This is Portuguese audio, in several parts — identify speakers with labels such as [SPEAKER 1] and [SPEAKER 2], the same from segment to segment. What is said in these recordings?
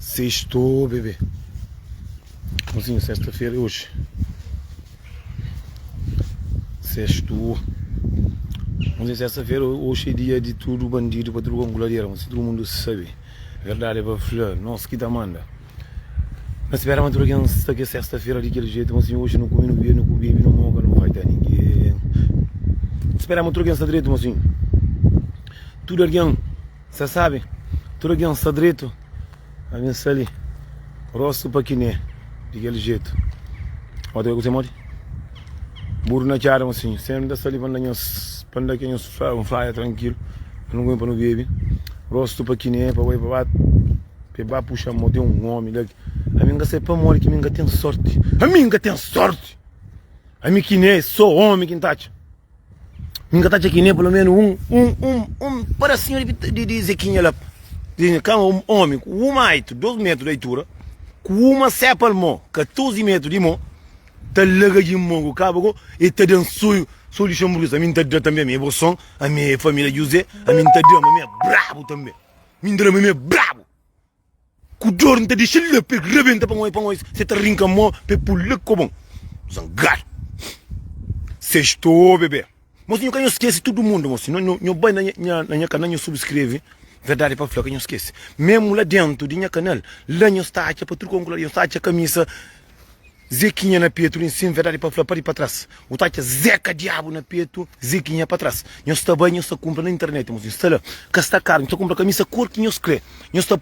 [SPEAKER 1] Sextou, bebê. Mozinho, sexta-feira é hoje. Sextou. Mozinho, sexta-feira hoje é dia de tudo bandido para tudo congoladeiro. Mozinho, todo mundo sabe. Verdade é para falar. Nossa, que manda. Mas espera uma turquia que é sexta-feira daquele jeito. Mozinho, hoje não comi, não bebi, não comi, não moga, não vai ter ninguém. Espera uma turquia direito, mozinho. Tudo alguém, você sabe? Tudo alguém está direito. A minha ali, rosto para quiné, daquele jeito. Olha o que você mora. Burro na cara, assim, sempre da ali para que nós fly tranquilo, não vou para no baby. Rosto para quiné, para puxar moto um homem daqui. A minha sei para morrer que minha tem sorte. A minha tem sorte. A minha quiné só homem que tá. Minha tá aqui né pelo menos para senhor de Zequinha lá. Um homem com 2 metros de altura, com uma cepa de mão, 14 metros de mão, está larga de mão, o cabo, e está dando sonho, sou de chambruz, a mim está dando também a minha bolsão, a minha família José, a mim está dando, a minha brabo também, a minha é brabo. Com dor, não está deixando ele, rebenta para nós, você está rincando a mão, para pular como zangar. Sextou, bebê. Mas eu não esquece todo mundo, moço, não vai na minha canal, não subscreve. Verdade para falar que não esquece. Mesmo lá dentro do meu canal, lá não está aqui para tudo concluir, não está aqui a camisa Zequinha na peito, em cima, verdade para falar para ir para trás. O tá aqui Zeca Diabo na peito, Zequinha para trás. Não está bem, não está compra na internet, mas está lá, que está caro, não está compra camisa cor que não escreve, não está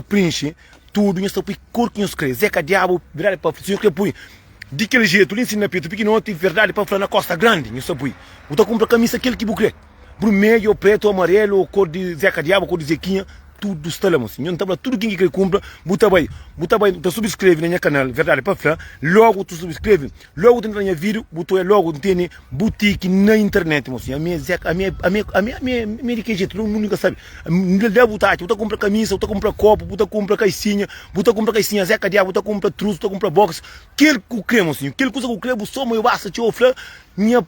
[SPEAKER 1] preenche tudo, não está põe cor que não escreve. Zeca Diabo, verdade para falar, que põe daquele jeito, lá em cima na peito, porque não tem verdade para falar na Costa Grande, não está põe. O tá compra camisa aquele que bucre. Vermelho, preto, amarelo, cor de Zeca Diabo, cor de Zequinha, tudo está lá, moço. Não tá tudo quem quer compra, bota bem, tu subscreve na minha canal, verdade para falar, logo tu subscreve, logo tu entra na minha vídeo, logo tem boutique na internet, moço. A minha jeito, todo mundo nunca sabe. Dá botar, tu compra camisa, tu compra copo, tu compra caixinha, Zeca Diabo, tu compra truso, tu compra box, aquele que eu cremo, moço. Aquele coisa que eu cremo, só meu basta te ofre, minha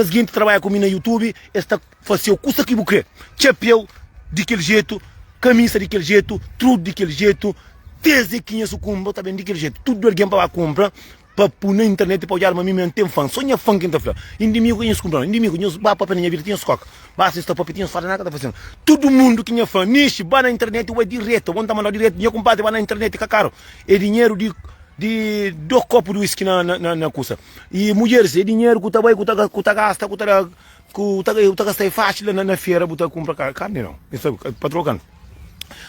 [SPEAKER 1] seguinte trabalha comigo no YouTube, esta fazia o custo que eu quero. Chapéu daquele jeito, camisa daquele jeito, tudo daquele jeito, desde que eu compro também daquele jeito. Tudo alguém para comprar, para pôr na internet, para olhar, mas não tem fã. Só minha fã que está falando. Inimigo que eu compro, inimigo que eu vou para a minha vida, tinha escoca. Basta esta papetinha, faz nada, está fazendo. Todo mundo que é fã, niche, vai na internet, vai direto, vão mandar direto, minha compadre vai na internet, que caro. É dinheiro de 2 copos de whisky na cursa. E mulheres, é dinheiro que está gasta, que gasta fácil na feira, que compra carne, não. Isso é para trocar.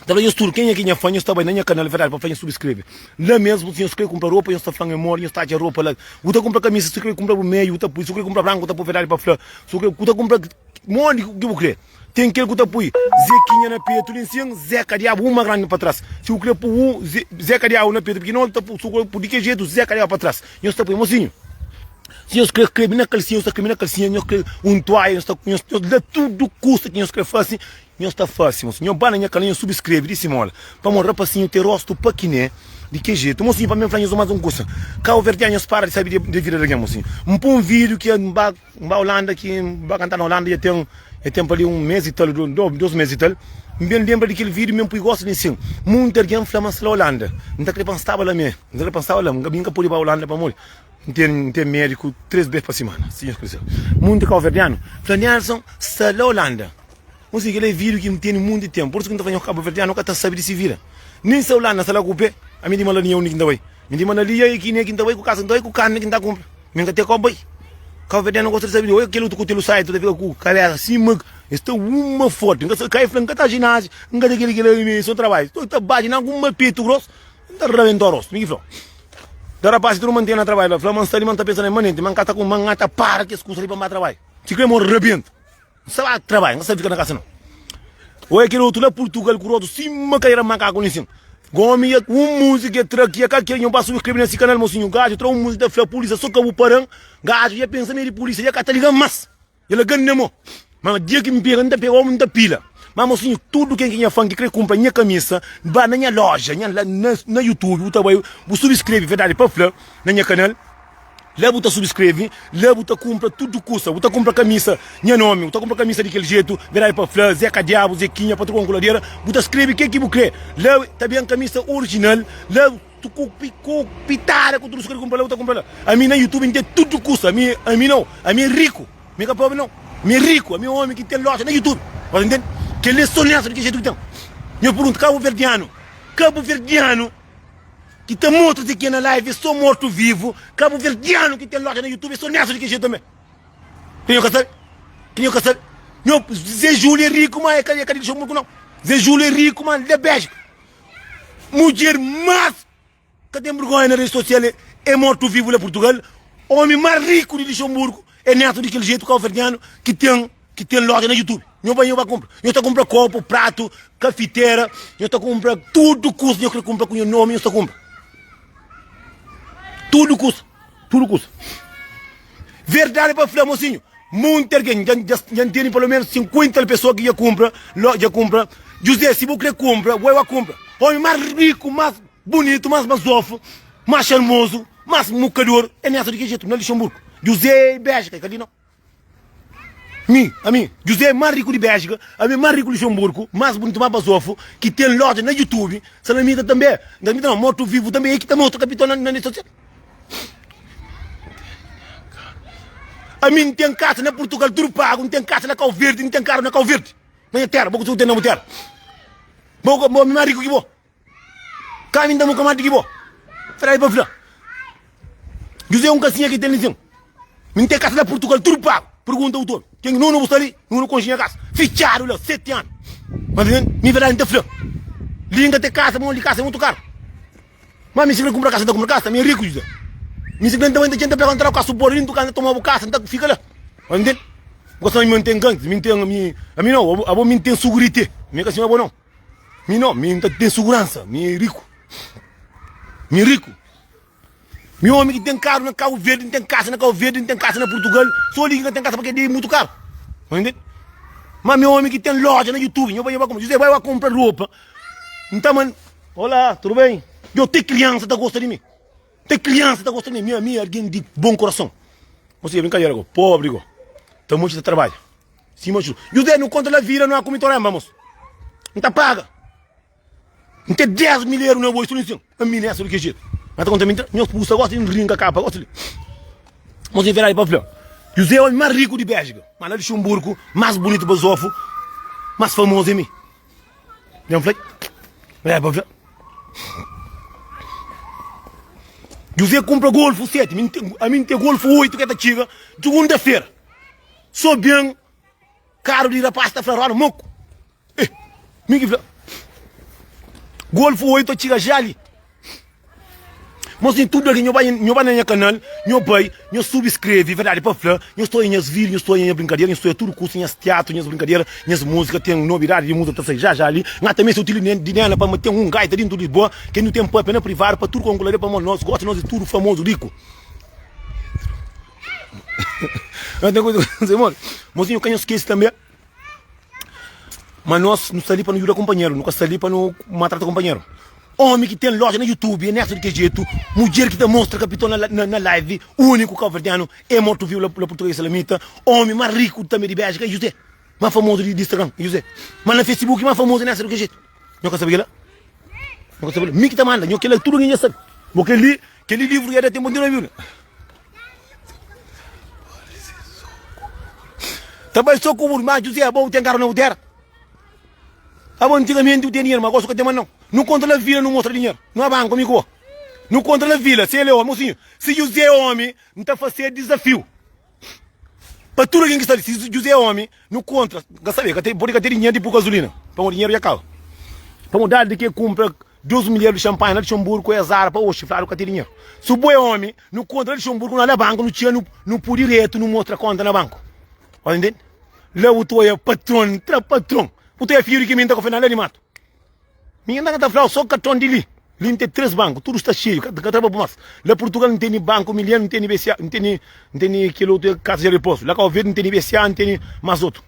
[SPEAKER 1] Então, eu estou quem é que é fã, eu estou bem na minha canal, verdade, para fazer subscrever. Lá mesmo, se eu escrevo comprar roupa, eu estou falando em amor, eu estou a roupa lá. Eu estou comprar camisa, eu estou comprar meio, eu estou comprar branco, eu estou verdade para falar. Eu estou comprar monte que eu quero. Tem aquele que eu estou Zequinha na peito, em cima, Zeca Diabo, uma grande para trás. Se eu quero pôr Zeca Diabo na peito, porque não estou por de que jeito, Zeca Diabo para trás. Eu estou mocinho. Se eu escrevo na calcinha, eu escrevo toalha, eu estou tudo custa que eu escrevo assim, eu estou fácil, mocinho. Eu vou na minha canal, eu subscrevo, disse mola, para morrer rapazinho ter rosto para quiné, de que jeito, mocinho, para mim falar mais um curso. Cá o vertiano para de saber de vida daqui, mocinho. Um vídeo que vai Holanda, que vai cantar na Holanda, e tem ali 1 mês e tal, 2 meses e tal. Me lembro daquele vídeo mesmo que eu gosto de assim. Muito alguém flama na Holanda. Não está querendo pensar lá mesmo. Não está pensar lá, não está por ir para a Holanda para morrer. Tem médico 3 vezes por semana. Sim, muito calverdiano. Flaniano está na Holanda. Ou seja, aquele vídeo que tem muito tempo. Por isso que não está fazendo cabo verdiano, nunca está sabendo se vira. Nem se Holanda, se lá com o pé, a mim de malaria única ainda vai. Me de malaria e que nem ainda vai com casa, ainda vai com carne que ainda compra. Me ainda tem como vai. Cabo verdiano gosta de saber. Olha aquele que o sai, tu deve com o cara assim, mas está uma foto. Nunca cai flanca, está ginásio, nunca tem aquele seu trabalho. Tu está baixo, não com uma peito grosso, está rebentando o rosto. Me falou. Da rapaz, tu não mantém na trabalho. Falou, mas está pensando em manente, mas está com mangata para que as coisas ali para trabalho. Se quer morrer, rebento. Não sabe trabalho, não sabe ficar na casa não. Olha aquele outro lá, Portugal, com o rosto, cima cair a macaco nisso. Gomi, música, traquia, que eu passo escrever nesse canal, mocinho, gajo, trouxe música da polícia, só que eu parando, gajo, ia pensar meio de polícia, ia catar ligando, mas, ele ganha, mas dia que me pega, não pegou, não pila. Mas, mocinho, tudo quem é fã que quer comprar minha camisa, vai na minha loja, na YouTube, você subscreve, verdade, para falar, na minha canal, lá você subscreve, lá você compra tudo custa, você compra camisa, minha nome, você compra camisa daquele jeito, virar para Flá, Zeca Diabo, Zequinha, Patrão Coladeira, você escreve o que você quer. Lá também camisa original, lá tu pitada com tudo isso que você compra lá, você compra lá. A mim na YouTube tem tudo custa, a mim não, a mim é rico, a mim é pobre não, a mim é rico, a mim é um homem que tem loja na YouTube, você entende? Que ele é sonhado daquele jeito que tem. Eu pergunto, Cabo Verdeano, que tem outros aqui na live, sou morto-vivo, Cabo Verdeano que tem loja no YouTube, sou nessa de que jeito também. Quem eu sabe? Zé Júlio é rico, mas cadê de Xamburgo não? Zé Júlio é rico, mas ele é Bélgica. Mulher mais, cadê vergonha na rede social, é morto-vivo lá em Portugal. Homem mais rico de Luxemburgo é neto daquele jeito, Cabo Verdeano, que tem loja no YouTube. Eu vou comprar. Eu estou comprando copo, prato, cafeteira, eu estou comprando tudo custa, eu quero comprar com o nome, eu estou comprando. Tudo custa. Verdade para falar, mocinho. Muita gente, já tem pelo menos 50 pessoas que já compram. José, se você compra, vai comprar. Homem mais rico, mais bonito, mais masofo, mais charmoso, mais mucador. É nessa de que jeito, não é Luxemburgo. José Bélgica, cadê não? A mim, José é mais rico de Bélgica, a mim mais rico de Luxemburgo, mais bonito, mais basofo, que tem loja na YouTube, Salamita também, não, morto vivo também, é que também outro capitão na rede social. A mim tem casa na Portugal, tudo pago, não tem casa na Cabo Verde, não tem carro na Cabo Verde. Não é terra, pouco tem na terra. Pouco mais rico que vou. Caminho da muca mais rico que vou. Frei para falar. José é um casinha que tem lição. Não tem casa na Portugal, tudo pago. Pergunta o autor. Quem não está ali, não conhece a casa. Ficharam lá, 7 anos. Mas me verá em Teflã. Linga de casa, mão de casa é muito caro. Mas me se comprar casa, comprar casa, me é rico, José. Me se também tem gente para entrar com a suporte, tu casa, tomar casa, então fica lá. Mas entende? Você não me tem gangue, a mim não, a mim tem segurança. Me assim é bom não. Me não, me tem segurança, me é rico. Me é rico. Meu homem que tem carro na Cabo Verde, não tem casa na Cabo Verde, não tem casa na Portugal, só liga que não tem casa porque é muito caro. Entende? Mas meu homem que tem loja no YouTube, eu vou comprar, José vai comprar roupa. Então, mano, olá, tudo bem? Eu tenho criança que gosta de mim. Tem criança que gosta de mim, minha alguém de bom coração. Você é brincadeira, pobre, tem muito de trabalho. Sim, mas José não conta na vida, não há como tornar, vamos. Não tá paga. Não tem 10 mil euros na bolsa, não é nessa do que jeito. Mas tá contando, minha esposa gosta de ringa capa, gosta de. Vamos ver aí para falar. José é o mais rico de Bélgica, mas lá de Luxemburgo, mais bonito basofo, mais famoso em mim. Não falei? É para falar. José compra Golf 7, a mim tem Golf 8 que é da Chiga, segunda-feira. Sou bem caro de ir a pasta para moco. Me que Golf 8 a Chiga já ali. Mas em tudo aqui, eu vou na minha canal, eu pai, eu subscreve, verdade, para falar, eu estou em as vídeos, eu estou em brincadeira, eu estou em tudo curso, em as teatro, em as brincadeiras, em as músicas, tem novidade de música, tá já ali, mas também se utiliza dinheiro para meter um gaita dentro de Lisboa, que não tem pena privada, para tudo com para nós, gosta nós de tudo famoso, rico. Não tem coisa que dizer, mano, mas eu canho esquece também, mas nós não saímos para não ajudar companheiro, nunca saímos para não maltratar companheiro. Homem que tem loja no YouTube, é nessa de que jeito. Mulher que demonstra capitão na live, único Cabo Verdeano, é morto-vivo pela portuguesa salamita. Homem mais rico também de Bélgica, é José. Mais famoso de Instagram, José. Mas no Facebook, mais famoso nessa de que jeito. Não quer saber lá? Não quer saber lá? Me que tá manda, não quer ler tudo que já sabe. Porque aquele livro já tem muito na Bíblia. Também sou como o irmão José, é bom, tem carro na terra. Antigamente eu tinha dinheiro, mas agora só que tem mais não. Não conta a vila, não mostra dinheiro. Não é banco, amigo. Não conta a vila, se ele é homem, mocinho. Se José é homem, não está fazendo desafio. Para tudo quem está ali, se José é homem, não conta. Sabe, pode ter dinheiro de por gasolina. Para o dinheiro já cala. Para mudar de que compra 12 milhões de champanhe na Luxemburgo, é azar para o chifrar o ter dinheiro. Se o boi é homem, não conta na Luxemburgo, não é banco, não tinha, não por direito, não mostra conta na banco. Entende? Lá o teu é patrão, patrão. O teu é filho que me está com o final de mato. Minha anda a falar só cartão de ali. Ali tem 3 bancos, tudo está cheio. Lá em Portugal não tem banco, milhão, não tem IBCA, não tem aquele outro casa de repouso. Lá Cabo Verde não tem IBCA, não tem mais outro.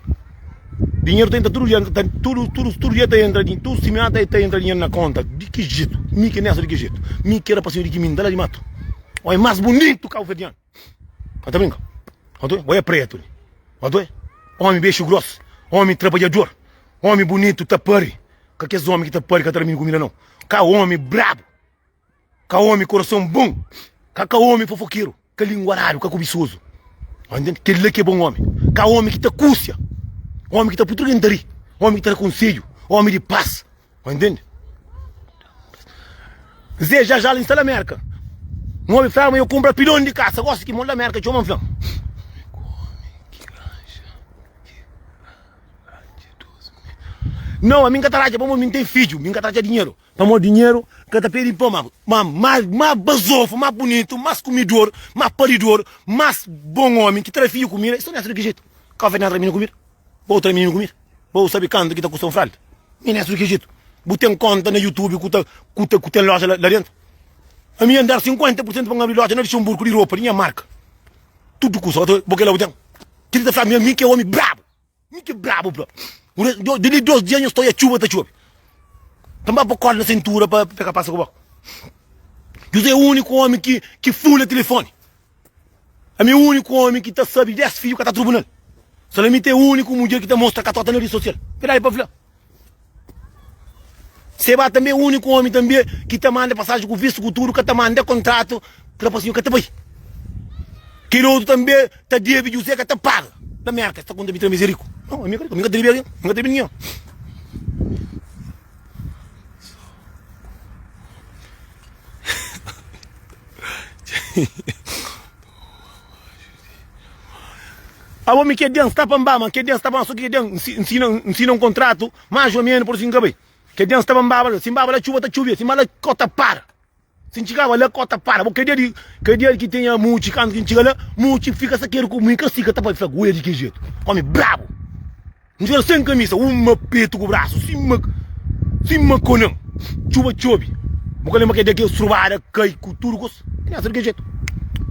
[SPEAKER 1] Dinheiro tem tudo já entra dinheiro, tudo semeado entra dinheiro na conta. De que jeito? Me que nessa de que jeito? Me que era para senhor de que me dá lá de mato. Olha, mais bonito Cabo Verdeano. Tá brinca? Olha preto. Homem beijo grosso, homem trabalhador, homem bonito, tapari. Que aqueles homens que tapari que termina comida não. Que homem brabo. Que homem coração bom. Que homem fofoqueiro. Que linguarário, que cobiçoso. Entende? Que ele que é bom homem. Que homem que tá cúcia. Homem que tá putrugentari. Homem que tá conselho. Homem de paz. Entende? Zé já instala a América. Um homem fala, mas eu compro pilão de caça. Gosto que monta a América. Deixa eu falar. Não, a minha cataraja, vamos, não tem filho, minha cataraja é dinheiro. Vamos, dinheiro, que tá pedindo para mais basofo, mais bonito, mais comidor, mais paridor, mais bom homem, que traz filho comida. Isso não é assim de que jeito. Café não é menino comida. Vou trazer menino comida. Vou saber quanto que tá custando fralda. Não é assim de que jeito. Botei conta no YouTube, que tem loja lá dentro. A minha andar 50% para abrir loja, não deixa um burco de roupa, minha marca. Tudo custa, porque lá dentro. Querida família, mim que é homem brabo. Mim que é brabo, bro. Dele 2 dias eu estou a chuva, também para corda na cintura para pegar passa com o boco. Eu sou o único homem que fula telefone. É o único homem que sabe 10 filhos que está no tribunal. Solamente é o único mulher que mostra que está na rede social. Espera aí para falar. Seba também é o único homem também que manda passagem com visto futuro, que manda contrato para o senhor que vai. Que outro também está deve dizer que paga. Da merda, está com débito misérico. Não, amigo, nunca teve ninguém. A homem que dentro está para mbama, que dentro está para só que dentro ensina um contrato, mais ou menos por assim que bem. Que dentro está para mbama, se mbama a chuva está chovendo, se mbama a cota para. Se chegava lá, cota para. Porque dia que tenha muito, quando que chega lá, muito fica saqueiro com muito assim que está para falar, de que jeito. Homem brabo. Não chega sem camisa, uma peito com o braço, cima com não. Chuva chove. Porque lembra que daqui o surubara, cai com tudo, não é assim de que jeito.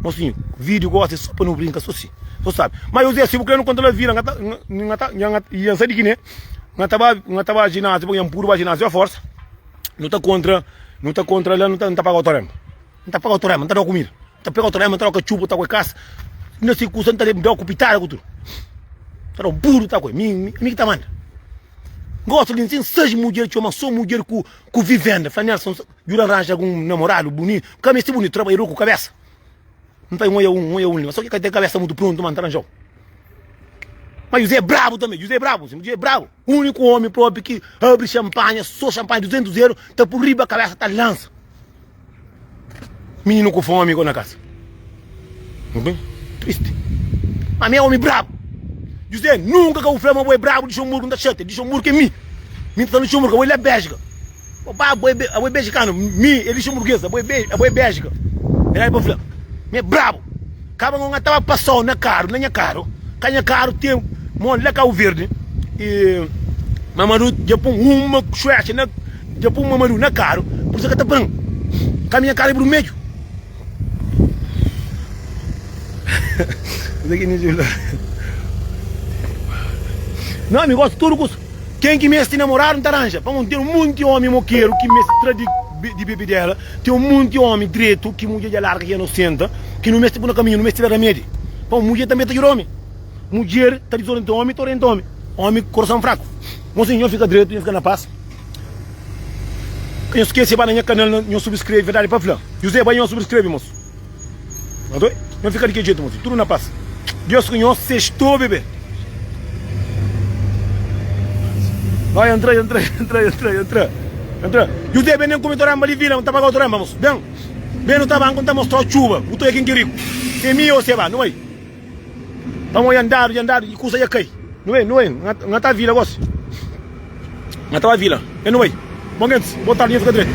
[SPEAKER 1] Mocinho, vídeo gosta só para não brincar, só assim. Só sabe. Mas eu disse, porque eu não controlo a vida, não sei de que né. Não estava a ginásio, porque é puro a ginásio a força. Não está contra lá, não está pagando o torrema. Não está pagando o torrema, não está comida. Não está pagando o torrema, não está com chupa, está com a caça. Não sei se está me dando cupitada com tudo. Está burro, está com mim que está manda. Gosto de dizer, seja mulher, que eu sou mulher com vivenda. Falei, Nelson, eu arranjo algum namorado bonito. Porque esse bonito trabalhou com cabeça. Não tem um e um, só que tem cabeça muito pronto, mano, arranjou. Mas José é bravo também, José é bravo. O único homem próprio que abre champanhe, só champanhe 200 euros, está por riba a cabeça, está lança. Menino com fome na casa. Não bem? Triste. Mas meu homem bravo. José, nunca que o flama é bravo de Chomburgo, não está chato, de Chomburgo é mim. Mim está no Chomburgo, ele é Bélgica. O babo é belgicano, mim, ele é chomburguesa, é Bélgica. Ele é para falar. Me é bravo. Acaba com estava passando na caro, canha caro tem mon lá Cabo Verde e mamaru já põe uma chuecha na já põe mamaru na caro, por isso que está branco. Caminha caro para o meio. Não, me gosto tudo com quem que me está namorado não arranja. Vamos ter um monte de homem moqueiro que me de bebê dela, tem um monte de homem direito que mulher de larga que é inocente, que não mexe por no caminho, não mexe de remédio. Bom, mulher também está de homem. Mulher está de homem, está de homem. Homem, coração fraco. Mocinho, fica direito, fica na paz. Quem esquece, vai na minha canal, não subscreve, verdade, para falar. José, vai não subscreve, moço. Não fica de que jeito, moço. Tudo na paz. Deus conhece, sextou, bebê. Vai, entra. José, bem, nem comentou a Malivina, não está pagando o trama, moço. Bem, não está bem, não mostrar a chuva. O teu é quem quer rico. Se é meu ou se é, não é? Vamos andar, e custa já cai. Não é? Não está a vila, gosto. Não está a vila. Não é? Bom, gente, boa tarde, fica direito.